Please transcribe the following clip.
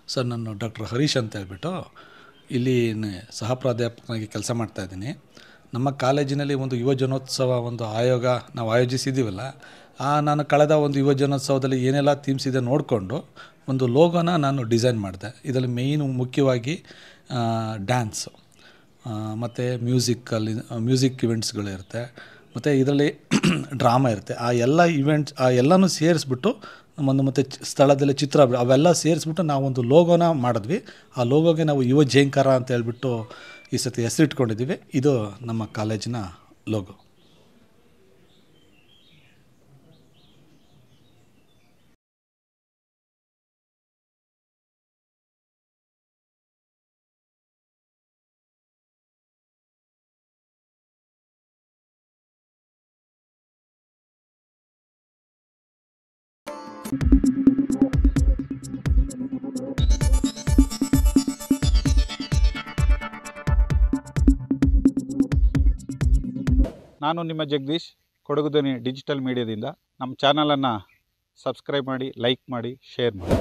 Sir ನಾನು doctor Harish ಅಂತ ಹೇಳ್ಬಿಟ್ಟು ಇಲ್ಲಿ ಸಹ ಪ್ರಾಧ್ಯಾಪಕನಾಗಿ ಕೆಲಸ ಮಾಡ್ತಾಯಿದ್ದೀನಿ. ನಮ್ಮ ಕಾಲೇಜಿನಲ್ಲಿ ಒಂದು ಯುವಜನೋತ್ಸವ ಒಂದು ಆಯೋಗ ನಾವು ಆಯೋಜಿಸಿದ್ದೀವಲ್ಲ, ನಾನು ಕಳೆದ ಒಂದು ಯುವಜನೋತ್ಸವದಲ್ಲಿ ಏನೆಲ್ಲ ಥೀಮ್ಸ್ ಇದೆ ನೋಡಿಕೊಂಡು ಒಂದು ಲೋಗೋನ ನಾನು ಡಿಸೈನ್ ಮಾಡಿದೆ. ಇದರಲ್ಲಿ ಮೇಯ್ನು ಮುಖ್ಯವಾಗಿ ಡ್ಯಾನ್ಸು ಮತ್ತು ಮ್ಯೂಸಿಕ್ ಇವೆಂಟ್ಸ್ಗಳಿರುತ್ತೆ, ಮತ್ತು ಇದರಲ್ಲಿ ಡ್ರಾಮಾ ಇರುತ್ತೆ. ಆ ಎಲ್ಲ ಇವೆಂಟ್ಸ್ ಎಲ್ಲನೂ ಸೇರಿಸ್ಬಿಟ್ಟು ಮತ್ತು ಸ್ಥಳದಲ್ಲಿ ಚಿತ್ರ ಅವೆಲ್ಲ ಸೇರಿಸ್ಬಿಟ್ಟು ನಾವೊಂದು ಲೋಗೋನ ಮಾಡಿದ್ವಿ. ಆ ಲೋಗೋಗೆ ನಾವು ಯುವ ಜೇಂಕಾರ ಅಂತ ಹೇಳ್ಬಿಟ್ಟು ಈ ಸತಿ ಹೆಸರಿಟ್ಕೊಂಡಿದ್ದೀವಿ. ಇದು ನಮ್ಮ ಕಾಲೇಜಿನ ಲೋಗೋ. ನಾನು ನಿಮ್ಮ ಜಗದೀಶ್, ಕೊಡಗು ಧ್ವನಿ ಡಿಜಿಟಲ್ ಮೀಡಿಯಾದಿಂದ. ನಮ್ಮ ಚಾನಲನ್ನು ಸಬ್ಸ್ಕ್ರೈಬ್ ಮಾಡಿ, ಲೈಕ್ ಮಾಡಿ, ಶೇರ್ ಮಾಡಿ.